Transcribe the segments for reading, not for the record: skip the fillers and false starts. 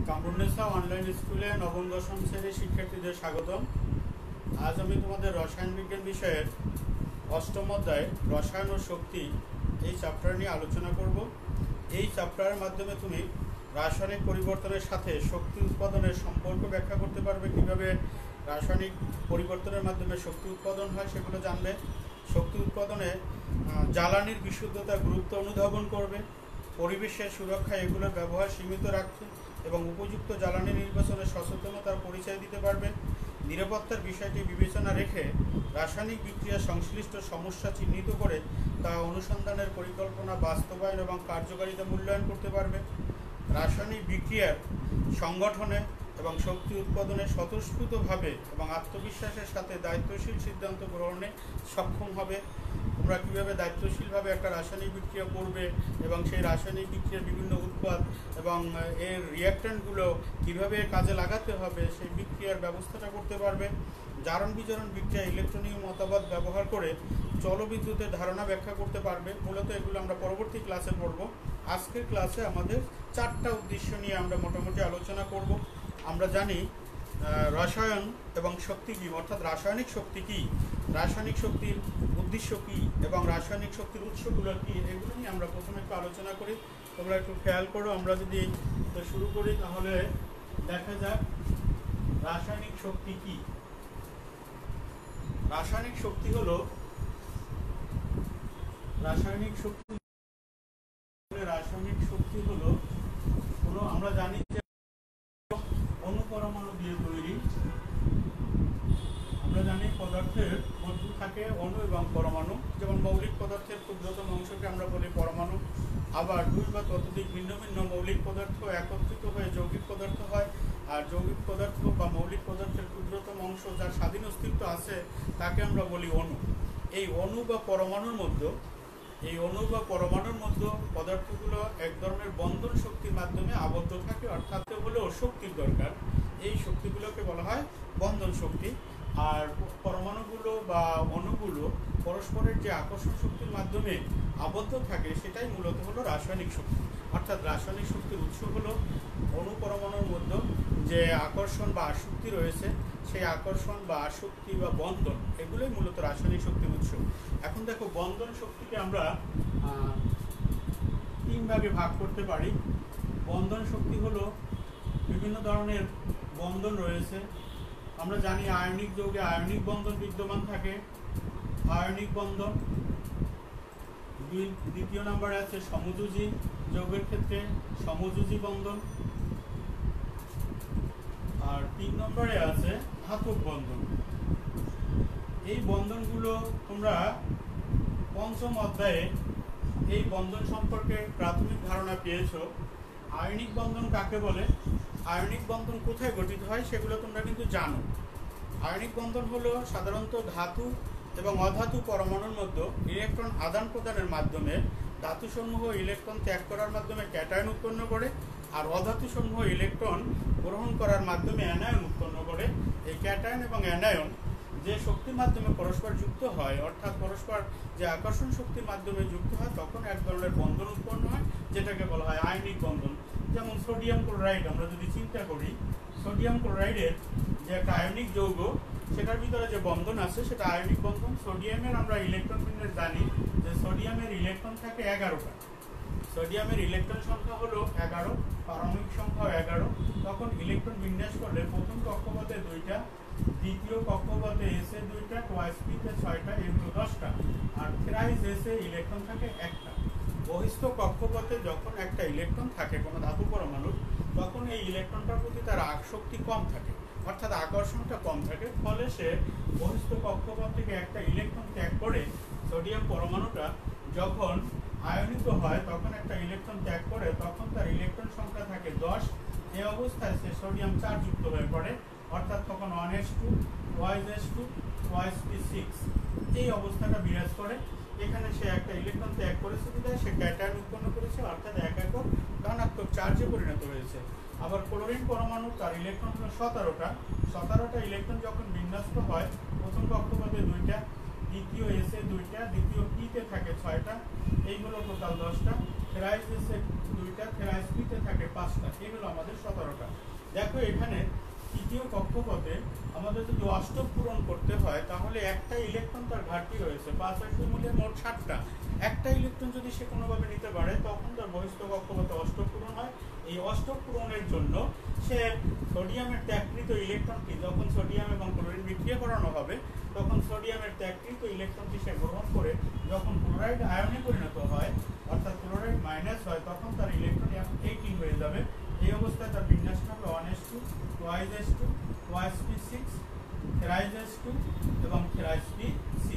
Kamrunnessa online স্কুলে নবম দশম শ্রেণীর শিক্ষার্থীদের স্বাগতম। আজ আমি তোমাদের রসায়ন বিজ্ঞান বিষয়ের অষ্টম অধ্যায় রসায়ন ও শক্তি এই চ্যাপ্টার নিয়ে আলোচনা করব। এই চ্যাপ্টারের মাধ্যমে তুমি রাসায়নিক পরিবর্তনের সাথে শক্তি উৎপাদনের সম্পর্ক ব্যাখ্যা করতে পারবে। কীভাবে রাসায়নিক পরিবর্তনের মাধ্যমে শক্তি উৎপাদন হয় সেগুলো জানবে। শক্তি উৎপাদনে জ্বালানির বিশুদ্ধতার গুরুত্ব অনুধাবন করবে। পরিবেশের সুরক্ষায় এগুলোর ব্যবহার সীমিত রাখতে এবং উপযুক্ত জ্বালানি নির্বাচনে সচেতনতার পরিচয় দিতে পারবে। নিরাপত্তার বিষয়টি বিবেচনা রেখে রাসায়নিক বিক্রিয়া সংশ্লিষ্ট সমস্যা চিহ্নিত করে তা অনুসন্ধানের পরিকল্পনা বাস্তবায়ন এবং কার্যকারিতা মূল্যায়ন করতে পারবে। রাসায়নিক বিক্রিয়ার সংগঠনে এবং শক্তি উৎপাদনে স্বতঃস্ফূর্তভাবে এবং আত্মবিশ্বাসের সাথে দায়িত্বশীল সিদ্ধান্ত গ্রহণে সক্ষম হবে। তোমরা কীভাবে দায়িত্বশীলভাবে একটা রাসায়নিক বিক্রিয়া করবে এবং সেই রাসায়নিক বিক্রিয়ার বিভিন্ন উৎপাদ এবং এর রিঅ্যাক্ট্যান্টগুলো কীভাবে কাজে লাগাতে হবে সেই বিক্রিয়ার ব্যবস্থাটা করতে পারবে। জারণ বিজারণ বিক্রিয়া ইলেকট্রনীয় মতবাদ ব্যবহার করে জলবিদ্যুতের ধারণা ব্যাখ্যা করতে পারবে। মূলত এগুলো আমরা পরবর্তী ক্লাসে পড়ব। আজকের ক্লাসে আমাদের 4টা উদ্দেশ্য নিয়ে আমরা মোটামুটি আলোচনা করব। আমরা জানি রসায়ন এবং শক্তি কী, অর্থাৎ রাসায়নিক শক্তি কী, রাসায়নিক শক্তির উদ্দেশ্য কী এবং রাসায়নিক শক্তির উৎসগুলো কী, এগুলো নিয়ে আমরা প্রথমে একটু আলোচনা করি। তোমরা একটু খেয়াল করো। আমরা যদি শুরু করি তাহলে দেখা যাক রাসায়নিক শক্তি কী। রাসায়নিক শক্তি হলো আমরা জানি যে অণুপরমাণু দিয়ে তৈরি। আমরা জানি পদার্থের মধ্যে থাকে অণু এবং পরমাণু। যেমন মৌলিক পদার্থের ক্ষুদ্রতম অংশকে আমরা বলি পরমাণু। আবার 2 বা ততোধিক ভিন্ন ভিন্ন মৌলিক পদার্থ একত্রিত হয়ে যৌগিক পদার্থ হয়। আর যৌগিক পদার্থ বা মৌলিক পদার্থের ক্ষুদ্রতম অংশ যার স্বাধীন অস্তিত্ব আছে তাকে আমরা বলি অণু। এই অণু বা পরমাণুর মধ্যে পদার্থগুলো এক ধরনের বন্ধন শক্তির মাধ্যমে আবদ্ধ থাকে, অর্থাৎ হলেও শক্তির দরকার। এই শক্তিগুলোকে বলা হয় বন্ধন শক্তি। আর পরমাণুগুলো বা অণুগুলো পরস্পরের যে আকর্ষণ শক্তির মাধ্যমে আবদ্ধ থাকে সেটাই মূলত হলো রাসায়নিক শক্তি। অর্থাৎ রাসায়নিক শক্তির উৎস হলো অণু পরমাণুর মধ্যে যে আকর্ষণ বা আসক্তি রয়েছে, সেই আকর্ষণ বা আসক্তি বা বন্ধন, এগুলোই মূলত রাসায়নিক শক্তির উৎস। এখন দেখো, বন্ধন শক্তিকে আমরা 3 ভাগে ভাগ করতে পারি। বন্ধন শক্তি হলো বিভিন্ন ধরনের বন্ধন রয়েছে। আমরা জানি আয়নিক যৌগে আয়নিক বন্ধন বিদ্যমান থাকে, আয়নিক বন্ধন। দ্বিতীয় নম্বরে আছে সমযোজী যৌগের ক্ষেত্রে সমযোজী বন্ধন। আর 3 নম্বরে আছে ধাতব বন্ধন। এই বন্ধনগুলো তোমরা পঞ্চম অধ্যায়ে এই বন্ধন সম্পর্কে প্রাথমিক ধারণা পেয়েছো। আয়নিক বন্ধন কাকে বলে, আয়নিক বন্ধন কোথায় গঠিত হয় সেগুলো তোমরা কিন্তু জানো। আয়নিক বন্ধন হলো সাধারণত ধাতু এবং অধাতু পরমাণুর মধ্যে ইলেকট্রন আদান প্রদানের মাধ্যমে ধাতুসমূহ ইলেকট্রন ত্যাগ করার মাধ্যমে ক্যাটায়ন উৎপন্ন করে, আর অধাতুসমূহ ইলেকট্রন গ্রহণ করার মাধ্যমে অ্যানায়ন উৎপন্ন করে। এই ক্যাটায়ন এবং অ্যানায়ন যে শক্তির মাধ্যমে পরস্পর যুক্ত হয়, অর্থাৎ পরস্পর যে আকর্ষণ শক্তির মাধ্যমে যুক্ত হয়, তখন এক ধরনের বন্ধন উৎপন্ন হয়, যেটাকে বলা হয় আয়নিক বন্ধন। যেমন সোডিয়াম ক্লোরাইড আমরা যদি চিন্তা করি, সোডিয়াম ক্লোরাইডের যে একটা আয়নিক যৌগ, সেটার ভিতরে যে বন্ধন আছে সেটা আয়নিক বন্ধন। সোডিয়ামের আমরা ইলেকট্রন বিন্যাস জানি যে সোডিয়ামের ইলেকট্রন থাকে 11টা। সোডিয়ামের ইলেকট্রন সংখ্যা হলো 11, পারমাণবিক সংখ্যাও 11। তখন ইলেকট্রন বিন্যাস করলে প্রথম কক্ষপথে 2টা, দ্বিতীয় কক্ষপথে এসে 2টা, টুয়াইস পিতে 6টা, এগুলো 10টা। আর থ্রাইস এসে ইলেকট্রন থাকে 1টা। বহিস্থ কক্ষপথে যখন একটা ইলেকট্রন থাকে কোনো ধাতু পরমাণুর, তখন এই ইলেকট্রনটার প্রতি তার আসক্তি কম থাকে, অর্থাৎ আকর্ষণটা কম থাকে। ফলে সে বহিস্থ কক্ষপথ থেকে একটা ইলেকট্রন ত্যাগ করে সোডিয়াম পরমাণুটা যখন আয়নিত হয়, তখন একটা ইলেকট্রন ত্যাগ করে, তখন তার ইলেকট্রন সংখ্যা থাকে 10। এই অবস্থায় সে সোডিয়াম 4 যুক্ত হয়ে পড়ে, অর্থাৎ তখন 1s2, 2s2, 2sp6 এই অবস্থাটা বিরাজ করে। এখানে সে একটা ইলেকট্রন ত্যাগ করেছে বিধায় সে ক্যাটায়ন উৎপন্ন করেছে, অর্থাৎ এক একক ধনাত্মক চার্জে পরিণত হয়েছে। আবার ক্লোরিন পরমাণু, তার ইলেকট্রন হলো 17টা ইলেকট্রন যখন বিন্যস্ত হয়, প্রথম কক্ষপথে 2টা, দ্বিতীয় এসে 2টা, দ্বিতীয় পিতে থাকে 6টা, এইগুলো টোটাল 10টা। থেরাইজেসে 2টা, থেরাইজ পিতে থাকে 5টা, এগুলো আমাদের 17টা। দেখো এখানে তৃতীয় কক্ষপথে আমাদের যদি অষ্টক পূরণ করতে হয় তাহলে একটা ইলেকট্রন তার ঘাটতি রয়েছে, 5 আর 2 মিলে মোট 7টা। একটা ইলেকট্রন যদি সে কোনোভাবে নিতে পারে তখন তার বহিস্থ কক্ষপথে অষ্টক পূরণ হয়। এই অষ্টক পূরণের জন্য সে সোডিয়ামের ত্যাগকৃত ইলেকট্রনটি, যখন সোডিয়াম এবং ক্লোরিন বিক্রিয়া করানো হবে তখন সোডিয়ামের ত্যাগকৃত ইলেকট্রনটি সে গ্রহণ করে যখন ক্লোরাইড আয়নে পরিণত হয়, অর্থাৎ ক্লোরাইড মাইনাস হয়, তখন তার ইলেকট্রন 18 হয়ে যাবে। এই অবস্থায় তার বিন্যাসটা হবে 1s2, 2s2, 2sp6, থেরাইজেস2 এবং থেরাইজp6।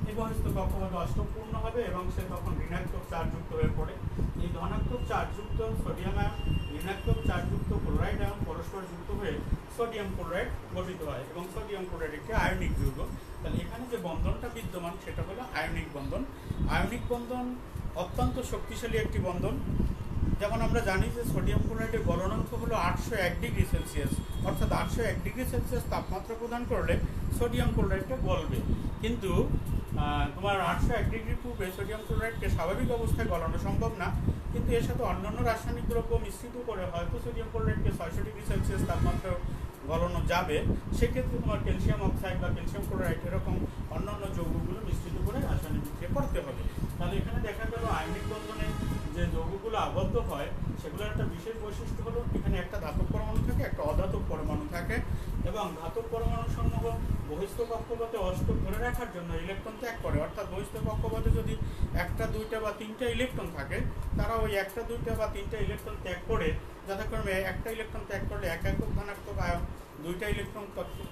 এই বহিস্থ কক্ষপথে অষ্টক পূর্ণ হবে এবং সে তখন ঋণাত্মক চার্জযুক্ত হয়ে পড়ে। এই ধনাত্মক চার্জযুক্ত সোডিয়াম আয়ন ঋণাত্মক চার্জযুক্ত ক্লোরাইড আয়ন পরস্পর যুক্ত হয়ে সোডিয়াম ক্লোরাইড গঠিত হয় এবং সোডিয়াম ক্লোরাইড একটি আয়নিক যৌগ। তাহলে এখানে যে বন্ধনটা বিদ্যমান সেটা হলো আয়নিক বন্ধন। আয়নিক বন্ধন অত্যন্ত শক্তিশালী একটি বন্ধন। যেমন আমরা জানি যে সোডিয়াম ক্লোরাইডের গলনাঙ্ক হলো 801 ডিগ্রি সেলসিয়াস, অর্থাৎ 801 ডিগ্রি সেলসিয়াস তাপমাত্রা প্রদান করলে সোডিয়াম ক্লোরাইডটা গলবে। কিন্তু তোমার 801 ডিগ্রি পূর্বে সোডিয়াম ক্লোরাইডকে স্বাভাবিক অবস্থায় গলানো সম্ভব না, কিন্তু এর সাথে অন্যান্য রাসায়নিক দ্রব্য মিশ্রিত করে হয়তো সোডিয়াম ক্লোরাইডকে 600 ডিগ্রি সেলসিয়াস তাপমাত্রা গলানো যাবে। সেক্ষেত্রে তোমার ক্যালসিয়াম অক্সাইড বা ক্যালসিয়াম ক্লোরাইড এরকম অন্যান্য যৌগগুলো মিশ্রিত করে রাসায়নিক বিক্রিয়া করতে হবে। তাহলে এখানে দেখা গেল আয়নিক বন্ধনে যে যৌগগুলো আবদ্ধ হয় সেগুলোর একটা বিশেষ বৈশিষ্ট্য হলো এখানে একটা ধাতব পরমাণু থাকে, একটা অধাতব পরমাণু থাকে, এবং ধাতব পরমাণু সমূহ বহিস্থ কক্ষপথে অষ্টক ধরে রাখার জন্য ইলেকট্রন ত্যাগ করে। অর্থাৎ বহিস্থ কক্ষপথে যদি 1টা 2টা বা 3টা ইলেকট্রন থাকে, তারা ওই 1টা 2টা বা 3টা ইলেকট্রন ত্যাগ করে, যথাক্রমে 1টা ইলেকট্রন ত্যাগ করলে 1 একক ধনাত্মক আয়ন, 2টা ইলেকট্রন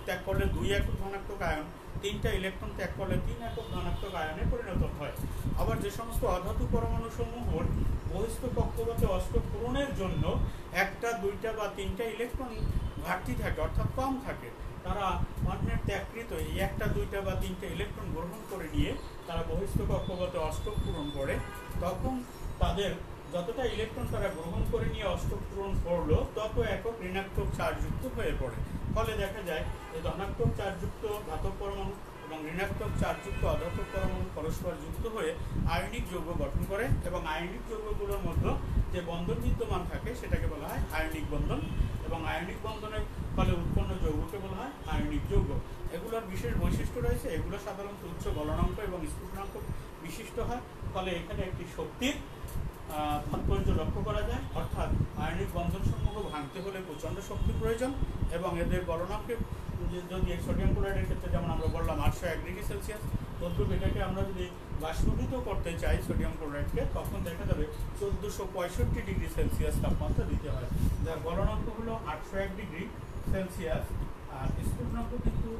ত্যাগ করলে 2 একক ধনাত্মক আয়ন, 3টা ইলেকট্রন ত্যাগ করলে 3 একক ধনাত্মক আয়নে পরিণত হয়। আবার যে সমস্ত অধাতু পরমাণু সমূহ বহিস্থ কক্ষপথে অষ্টক পূরণের জন্য 1টা 2টা বা 3টা ইলেকট্রন ঘাটতি থাকে, অর্থাৎ কম থাকে, তারা অন্যের ত্যাগকৃত এই 1টা 2টা বা 3টা ইলেকট্রন গ্রহণ করে নিয়ে তারা বহিস্থ কক্ষপথে অষ্টক পূরণ করে। তখন তাদের যতটা ইলেকট্রন তারা গ্রহণ করে নিয়ে অষ্টক পূরণ করলো তত একক ঋণাত্মক চার্জযুক্ত হয়ে পড়ে। ফলে দেখা যায় এই ধনাত্মক চার্জযুক্ত ধাতব পরমাণু এবং ঋণাত্মক চার্জযুক্ত অধাতব পরমাণু পরস্পর যুক্ত হয়ে আয়নিক যৌগ গঠন করে এবং আয়নিক যৌগগুলোর মধ্যে যে বন্ধন বিদ্যমান থাকে সেটাকে বলা হয় আয়নিক বন্ধন, এবং আয়নিক বন্ধনের ফলে উৎপন্ন যৌগকে বলা হয় আয়নিক যৌগ। এগুলোর বিশেষ বৈশিষ্ট্য রয়েছে, এগুলো সাধারণত উচ্চ গলনাঙ্ক এবং স্ফুটনাঙ্ক বিশিষ্ট হয়। ফলে এখানে একটি শক্তির তাৎপর্য লক্ষ্য করা যায়, অর্থাৎ আয়নিক বন্ধনসমূহ ভাঙতে হলে প্রচণ্ড শক্তির প্রয়োজন এবং এদের গলনাঙ্কে যদি সোডিয়াম ক্লোরাইডের ক্ষেত্রে যেমন আমরা বললাম 801 ডিগ্রি সেলসিয়াস, তদ্রুপ এটাকে আমরা যদি বাষ্পীভূত করতে চাই সোডিয়াম ক্লোরাইডকে, তখন দেখা যাবে 1465 ডিগ্রি সেলসিয়াস তাপমাত্রা দিতে হয়, যার গলনাঙ্ক হলো 801 ডিগ্রি সেলসিয়াস আর স্ফুটনাঙ্ক কিন্তু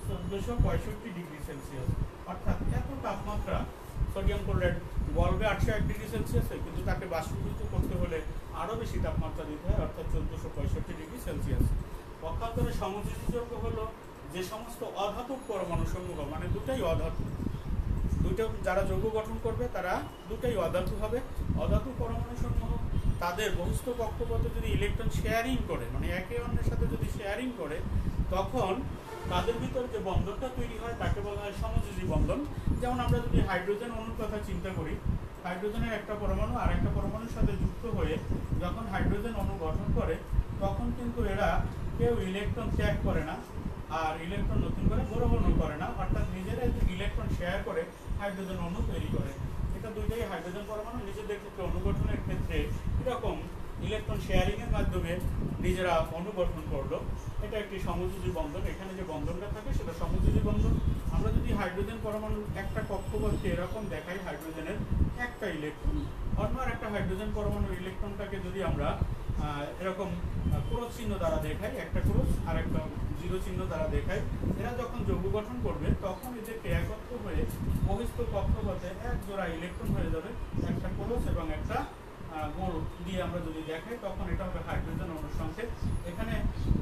1465 ডিগ্রি সেলসিয়াস। অর্থাৎ এত তাপমাত্রা সোডিয়াম ক্লোরাইড গলবে 801 ডিগ্রি সেলসিয়াসে, কিন্তু তাকে বাষ্পীভূত করতে হলে আরও বেশি তাপমাত্রা দিতে হয়, অর্থাৎ 1465 ডিগ্রি সেলসিয়াস। পক্ষান্তরে সমযোজী যৌগ হলো যে সমস্ত অধাতব পরমাণু সমূহ, মানে দুটাই অধাতু, দুটো যারা যৌগ গঠন করবে তারা দুটাই অধাতু হবে। অধাতু পরমাণু সমূহ তাদের বহিস্থ কক্ষপথে যদি ইলেকট্রন শেয়ারিং করে, মানে একে অন্যের সাথে যদি শেয়ারিং করে, তখন তাদের ভিতর যে বন্ধনটা তৈরি হয় তাকে বলা হয় সমযোজী বন্ধন। যেমন আমরা যদি হাইড্রোজেন অণুর কথা চিন্তা করি, হাইড্রোজেনের একটা পরমাণু আর একটা পরমাণুর সাথে যুক্ত হয়ে যখন হাইড্রোজেন অণু গঠন করে, তখন কিন্তু এরা কেউ ইলেকট্রন ত্যাগ করে না আর ইলেকট্রন নতুন করে গ্রহণও করে না, অর্থাৎ নিজেরাই ইলেকট্রন শেয়ার করে হাইড্রোজেন অণু তৈরি করে। এটা দুইটাই হাইড্রোজেন পরমাণু নিজেদের ক্ষেত্রে অণু গঠনের ক্ষেত্রে এরকম ইলেকট্রন শেয়ারিংয়ের মাধ্যমে নিজেরা অণু গঠন করলো, এটা একটি সমযোজী বন্ধন। এখানে যে বন্ধনটা থাকে সেটা সমযোজী বন্ধন। আমরা যদি হাইড্রোজেন পরমাণুর একটা কক্ষপথে এরকম দেখাই হাইড্রোজেনের একটা ইলেকট্রন, অন্য একটা হাইড্রোজেন পরমাণুর ইলেকট্রনটাকে যদি আমরা এরকম ক্রস চিহ্ন দ্বারা দেখাই, একটা ক্রস আর একটা জিরো চিহ্ন দ্বারা দেখাই, এরা যখন যৌগ গঠন করবে তখন এদেরকে একত্র হয়ে বহিস্থ কক্ষপথে এক জোড়া ইলেকট্রন হয়ে যাবে, একটা ক্রস এবং একটা গোল দিয়ে আমরা যদি দেখাই তখন এটা হবে হাইড্রোজেন অণুর সংকেত। এখানে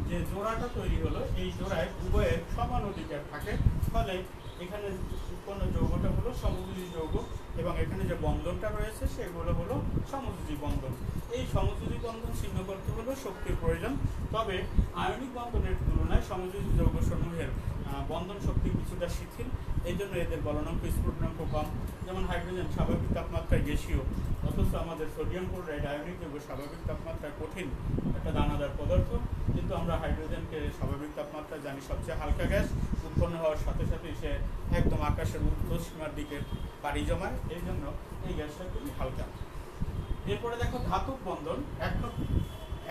যে জোড়াটা তৈরি হলো এই জোড়ায় উভয়ের সমান অধিকার থাকে, ফলে এখানে উৎপন্ন যৌগটা হলো সমযোজী যৌগ এবং এখানে যে বন্ধনটা রয়েছে সেগুলো হলো সমযোজী বন্ধন। এই সমযোজী বন্ধন ছিন্ন করতে হলেও শক্তির প্রয়োজন, তবে আয়নিক বন্ধনের তুলনায় সমযোজী যৌগসমূহের বন্ধন শক্তি কিছুটা শিথিল এই জন্য এদের গলনাঙ্ক স্ফুটনাঙ্ক কম। যেমন হাইড্রোজেন স্বাভাবিক তাপমাত্রায় গ্যাসীয়, অথচ আমাদের সোডিয়াম ক্লোরাইড আয়নিক যৌগ স্বাভাবিক তাপমাত্রায় কঠিন একটা দানাদার পদার্থ। কিন্তু আমরা হাইড্রোজেনকে স্বাভাবিক তাপমাত্রায় জানি সবচেয়ে হালকা গ্যাস, উৎপন্ন হওয়ার সাথে সাথে সে একদম আকাশের ঊর্ধ্ব সীমার দিকে পাড়ি জমায়, এই জন্য এই গ্যাসটা খুবই হালকা। এরপরে দেখো ধাতব বন্ধন।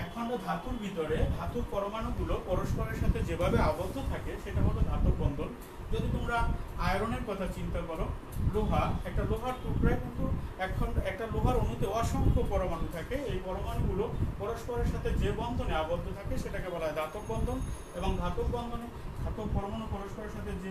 একখণ্ড ধাতুর ভিতরে ধাতুর পরমাণুগুলো পরস্পরের সাথে যেভাবে আবদ্ধ থাকে সেটা হলো ধাতব বন্ধন। যদি তোমরা আয়রনের কথা চিন্তা করো, লোহা, একটা লোহার টুকরায় কিন্তু একটা লোহার অণুতে অসংখ্য পরমাণু থাকে। এই পরমাণুগুলো পরস্পরের সাথে যে বন্ধনে আবদ্ধ থাকে সেটাকে বলা হয় ধাতব বন্ধন। এবং ধাতব বন্ধনে ধাতব পরমাণু পরস্পরের সাথে যে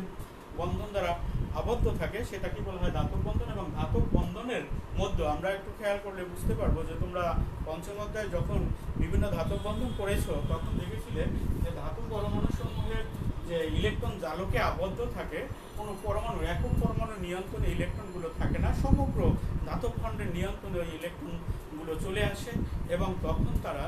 বন্ধন দ্বারা আবদ্ধ থাকে সেটাকে বলা হয় ধাতব বন্ধন। এবং ধাতব বন্ধনের মধ্যে আমরা একটু খেয়াল করলে বুঝতে পারবো যে তোমরা পঞ্চম অধ্যায়ে যখন বিভিন্ন ধাতব বন্ধন পড়েছো তখন দেখেছিলে যে ধাতব পরমাণু সমূহের যে ইলেকট্রন জালকে আবদ্ধ থাকে, কোনো পরমাণু একক পরমাণু নিয়ন্ত্রণে ইলেকট্রনগুলো থাকে না, সমগ্র ধাতব খণ্ডের নিয়ন্ত্রণে ওই ইলেকট্রনগুলো চলে আসে এবং তখন তারা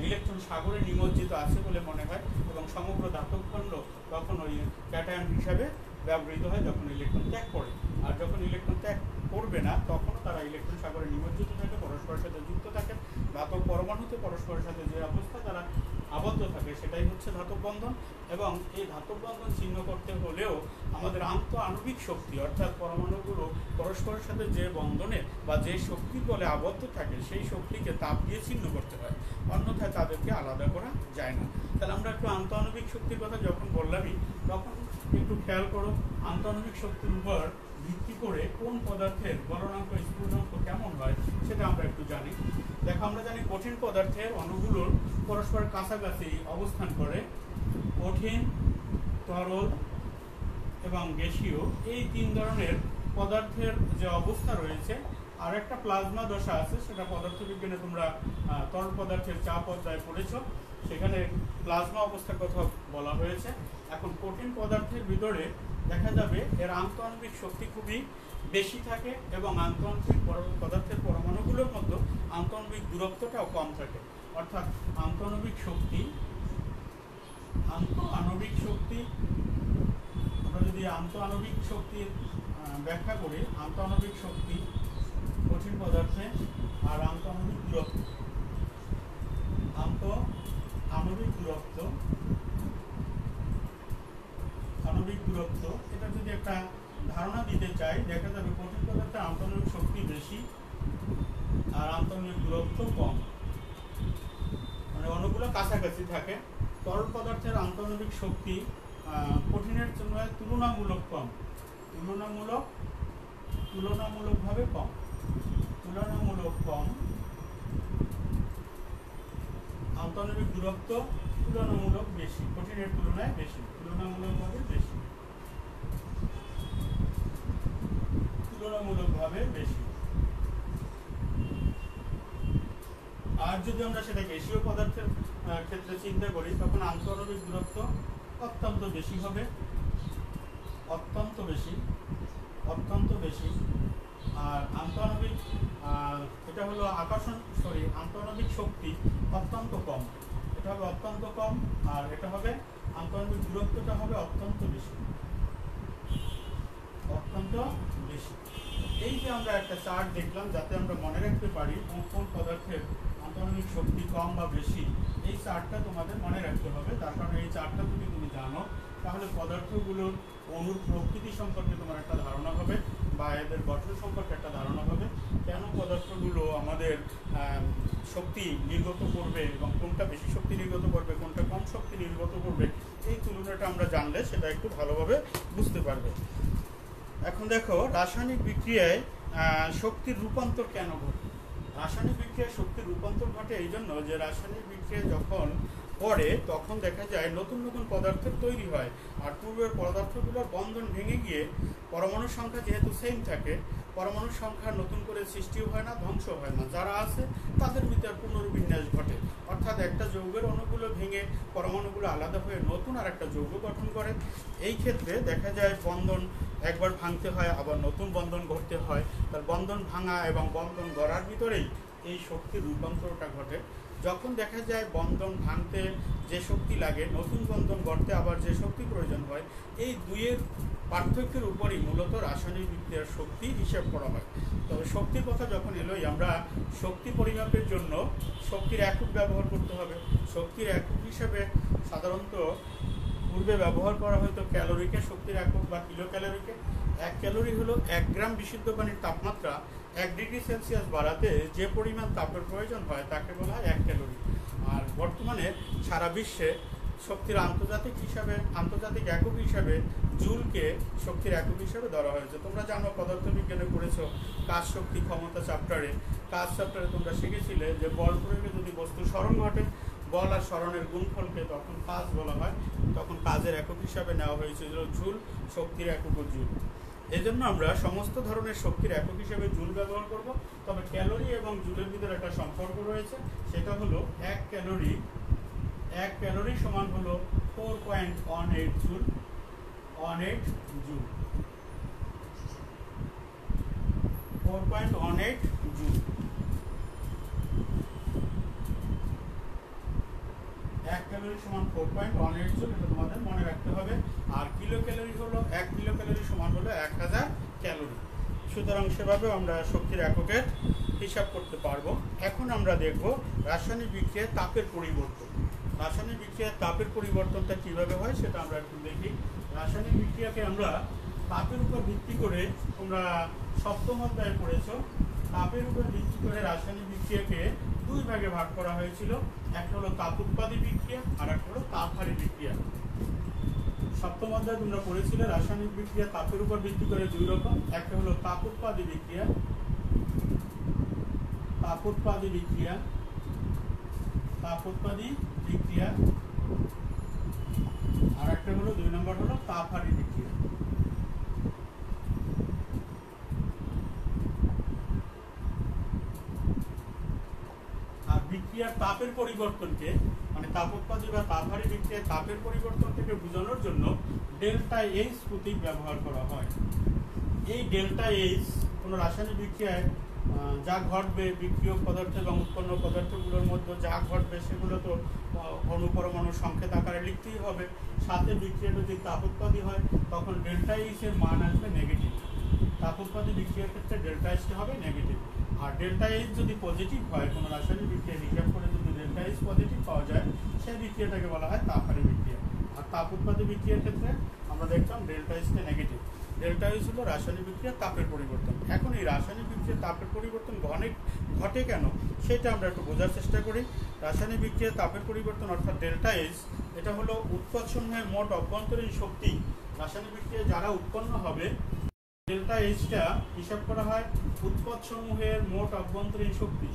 ইলেকট্রন সাগরে নিমজ্জিত আছে বলে মনে হয় এবং সমগ্র ধাতব খণ্ড তখন ওই ক্যাটায়ন হিসাবে ব্যবহৃত হয় যখন ইলেকট্রন ত্যাগ করে। আর যখন ইলেকট্রন ত্যাগ করবে না তখনও তারা ইলেকট্রন সাগরে নিমজ্জিত থাকে, পরস্পরের সাথে যুক্ত থাকে। ধাতব পরমাণুতে পরস্পরের সাথে যে অবস্থা তারা আবদ্ধ থাকে সেটাই হচ্ছে ধাতব বন্ধন। এবং এই ধাতব বন্ধন ছিন্ন করতে হলেও আমাদের আন্ত আণবিক শক্তি, অর্থাৎ পরমাণুগুলো পরস্পরের সাথে যে বন্ধনে বা যে শক্তির বলে আবদ্ধ থাকে সেই শক্তিকে তাপ দিয়ে ছিন্ন করতে হয়, অন্যথায় তাদেরকে আলাদা করা যায় না। তাহলে আমরা একটু আন্ত আণবিক শক্তির কথা যখন বললামই তখন একটু খেয়াল করো আন্ত আণবিক শক্তির উপর ভিত্তি করে কোন পদার্থের গলনাঙ্ক স্ফুটনাঙ্ক কেমন হয় সেটা আমরা একটু জানি। দেখো, আমরা জানি কঠিন পদার্থের অণুগুলোর পরস্পর কাছাকাছি অবস্থান করে। কঠিন, তরল এবং গ্যাসীয় এই তিন ধরনের পদার্থের যে অবস্থা রয়েছে। আর একটা প্লাজমা দশা আছে, সেটা পদার্থবিজ্ঞানে তোমরা তরল পদার্থের চাপ অধ্যায় পড়েছ, সেখানে প্লাজমা অবস্থার কথা বলা হয়েছে। এখন কঠিন পদার্থের ভিতরে দেখা যাবে এর আন্তঃআণবিক শক্তি খুবই বেশি থাকে এবং আন্তঃআণবিক পদার্থের পরমাণুগুলোর মধ্যে আন্তঃআণবিক দূরত্বটাও কম থাকে। অর্থাৎ আন্তঃআণবিক শক্তি আমরা যদি আন্তঃআণবিক শক্তির ব্যাখ্যা করি, আন্তঃআণবিক শক্তি কঠিন পদার্থে আর আন্তঃআণবিক দূরত্ব এটা যদি একটা ধারণা দিতে চাই, দেখা যাবে কঠিন পদার্থে আন্তঃআণবিক শক্তি বেশি আর আন্তঃআণবিক দূরত্ব কম, মানে অণুগুলো কাছাকাছি থাকে। তরল পদার্থের আন্তঃআণবিক শক্তি কঠিনের জন্য তুলনামূলকভাবে কম। আন্তঃআণবিক দূরত্ব তুলনামূলক বেশি, কঠিনের তুলনায় বেশি, তুলনামূলকভাবে বেশি। আর যদি আমরা সেটা গ্যাসীয় পদার্থের ক্ষেত্রে চিন্তা করি তখন আন্তঃআণবিক দূরত্ব অত্যন্ত বেশি হবে, অত্যন্ত বেশি। আর আন্তঃআণবিক এটা হলো আন্তঃআণবিক শক্তি অত্যন্ত কম, এটা হবে অত্যন্ত কম। আর এটা হবে আন্তঃআণবিক দূরত্বটা হবে অত্যন্ত বেশি। এই যে আমরা একটা চার্ট দেখলাম যাতে আমরা মনে রাখতে পারি কোন পদার্থের আন্তঃআণবিক শক্তি কম বা বেশি, এই চার্টটা তোমাদের মনে রাখতে হবে। তার কারণে এই চার্টটা যদি তুমি জানো তাহলে পদার্থগুলোর অণুর প্রকৃতি সম্পর্কে তোমার একটা ধারণা হবে বা এদের গঠন সম্পর্কে একটা ধারণা হবে, কেন পদার্থগুলো আমাদের শক্তি নির্গত করবে এবং কোনটা বেশি শক্তি নির্গত করবে, কোনটা কম শক্তি নির্গত করবে, এই তুলনাটা আমরা জানলে সেটা একটু ভালোভাবে বুঝতে পারবে। এখন দেখো, রাসায়নিক বিক্রিয়ায় শক্তির রূপান্তর কেন ঘটে? রাসায়নিক বিক্রিয়ায় শক্তির রূপান্তর ঘটে এই জন্য যে রাসায়নিক বিক্রিয়া যখন পরে তখন দেখা যায় নতুন নতুন পদার্থের তৈরি হয়। আর পূর্বের পদার্থগুলোর বন্ধন ভেঙে গিয়ে পরমাণুর সংখ্যা যেহেতু সেম থাকে, পরমাণুর সংখ্যা নতুন করে সৃষ্টিও হয় না, ধ্বংস হয় না। যারা আছে তাদের ভিতরে পুনর্বিন্যাস ঘটে, অর্থাৎ একটা যৌগের অণুগুলো ভেঙে পরমাণুগুলো আলাদা হয়ে নতুন আর একটা যৌগ গঠন করে। এই ক্ষেত্রে দেখা যায় বন্ধন একবার ভাঙতে হয়, আবার নতুন বন্ধন গড়তে হয়। তার বন্ধন ভাঙা এবং বন্ধন গড়ার ভিতরেই এই শক্তির রূপান্তরটা ঘটে। যখন দেখা যায় বন্ধন ভাঙতে যে শক্তি লাগে, নতুন বন্ধন গড়তে আবার যে শক্তি প্রয়োজন হয়, এই দুইয়ের পার্থক্যের উপরই মূলত রাসায়নিক বিক্রিয়ার শক্তি হিসাব করা হয়। তবে শক্তির কথা যখন এলোই, আমরা শক্তি পরিমাপের জন্য শক্তির একক ব্যবহার করতে হবে। শক্তির একক হিসাবে সাধারণত পূর্বে ব্যবহার করা হয়তো ক্যালোরিকে শক্তির একক বা কিলো ক্যালোরিকে। 1 ক্যালোরি হলো 1 গ্রাম বিশুদ্ধ পানির তাপমাত্রা 1 ডিগ্রি সেলসিয়াস বাড়াতে যে পরিমাণ তাপের প্রয়োজন হয় তাকে বলা হয় 1 ক্যালোরি। আর বর্তমানে সারা বিশ্বে শক্তির আন্তর্জাতিক একক হিসাবে জুলকে শক্তির একক হিসাবে ধরা হয়েছে। তোমরা জানো, পদার্থবিজ্ঞানে পড়েছো কাজ শক্তি ক্ষমতা চ্যাপ্টারে। কাজ চ্যাপ্টারে তোমরা শিখেছিলে যে বল প্রয়োগে যদি বস্তু স্মরণ ঘটে, বল আর স্মরণের গুণফলকে তখন কাজ বলা হয়। তখন কাজের একক হিসাবে নেওয়া হয়েছিল জুল, শক্তির একক জুল। এই জন্য আমরা সমস্ত ধরনের শক্তির একক হিসেবে জুল ব্যবহার করব। তবে ক্যালোরি এবং জুলের ভিতরে একটা সম্পর্ক রয়েছে, সেটা হলো 1 ক্যালোরি সমান হলো 4.18 জুল। 4.18 জুল। 1 ক্যালোরি সমান 4.18 জুল, এটা তোমাদের মনে রাখতে হবে। আর কিলো ক্যালোরি হলো 1 কিলো ক্যালোরি সমান হলো 1000 ক্যালোরি। সুতরাং সেভাবেও আমরা শক্তির এককের হিসাব করতে পারবো। এখন আমরা দেখব রাসায়নিক বিক্রিয়ায় তাপের পরিবর্তন। রাসায়নিক বিক্রিয়ায় তাপের পরিবর্তনটা কিভাবে হয় সেটা আমরা একটু দেখি। রাসায়নিক বিক্রিয়াকে আমরা তাপের উপর ভিত্তি করে, তোমরা সপ্তম অধ্যায়ে পড়েছো, তাপের উপর ভিত্তি করে রাসায়নিক বিক্রিয়াকে 2 ভাগে ভাগ করা হয়েছিল। একটা হলো তাপ উৎপাদী বিক্রিয়া আর একটা হলো তাপহারী বিক্রিয়া। সপ্তম অধ্যায়ে তোমরা পড়েছিলে রাসায়নিক বিক্রিয়া তাপের উপর ভিত্তি করে 2 রকম। একটা হলো তাপ উৎপাদী বিক্রিয়া, আর একটা হলো 2 নম্বর হলো তাপহারী বিক্রিয়া। আর বিক্রিয়ার তাপের পরিবর্তনকে, মানে তাপ উৎপাদী বা তাপহারী বিক্রিয়ার তাপের পরিবর্তন থেকে বোঝানোর জন্য ডেল্টা এইচ প্রতীক ব্যবহার করা হয়। এই ডেল্টা এইচ কোনো রাসায়নিক বিক্রিয়ায় যা ঘটবে, বিক্রিয়ক পদার্থ এবং উৎপন্ন পদার্থগুলোর মধ্যে যা ঘটবে সেগুলো তো অণুপরমাণুর সংকেত আকারে লিখতেই হবে। সাথে বিক্রিয়াটা যদি তাপ উৎপাদী হয় তখন ডেল্টা এইচ এর মান আসবে নেগেটিভ। তাপ উৎপাদী বিক্রিয়ার ক্ষেত্রে ডেল্টা এইচটা হবে নেগেটিভ। আর ডেল্টা এইচ যদি পজিটিভ হয়, কোনো রাসায়নিক বিক্রিয়া হিসাব করে যদি ডেল্টা এইচ পজিটিভ পাওয়া যায়, সেই বিক্রিয়াটাকে বলা হয় তাপহারী বিক্রিয়া। আর তাপ উৎপাদী বিক্রিয়ার ক্ষেত্রে আমরা দেখলাম ডেল্টা এইচটা নেগেটিভ। ডেল্টা এইচ হলো রাসায়নিক বিক্রিয়ার তাপের পরিবর্তন। এখন এই রাসায়নিক বিক্রিয়ার তাপের পরিবর্তন ঘটে কেন সেটা আমরা একটু বোঝার চেষ্টা করি। রাসায়নিক বিক্রিয়ার তাপের পরিবর্তন অর্থাৎ ডেল্টা এইচ, এটা হলো উৎপাদসমূহের মোট অভ্যন্তরীণ শক্তি। রাসায়নিক বিক্রিয়া যারা উৎপন্ন হবে, ডেল্টা এইচটা হিসাব করা হয় উৎপাদসমূহের মোট অভ্যন্তরীণ শক্তি।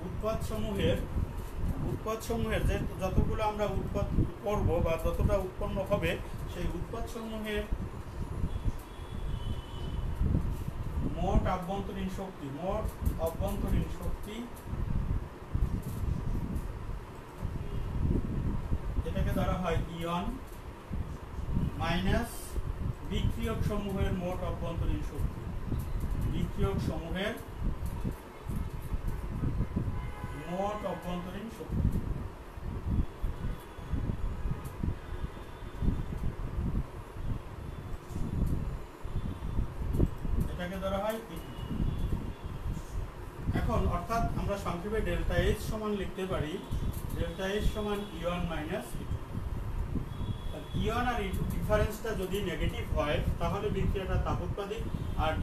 উৎপাদসমূহের যে যতগুলো আমরা উৎপাদ করব বা যতটা উৎপন্ন হবে, সেই উৎপাদসমূহের মোট অভ্যন্তরীণ শক্তি এটাকে ধরা হয় ইয়ন মাইনাস বিক্রিয়ক সমূহের মোট অভ্যন্তরীণ শক্তি। বিক্রিয়ক সমূহের মোট অভ্যন্তরীণ শক্তি। এটাকে ধরা হয় ইটি। এখন অর্থাৎ আমরা সংক্ষেপে ডেল্টা এইচ সমান লিখতে পারি, ডেল্টা এইচ সমান ইয়ন মাইনাস ইটু। ইয়ন আর ইটু ডিফারেন্সটা যদি নেগেটিভ হয় তাহলে বিক্রিয়াটা তাপ উৎপাদী, আর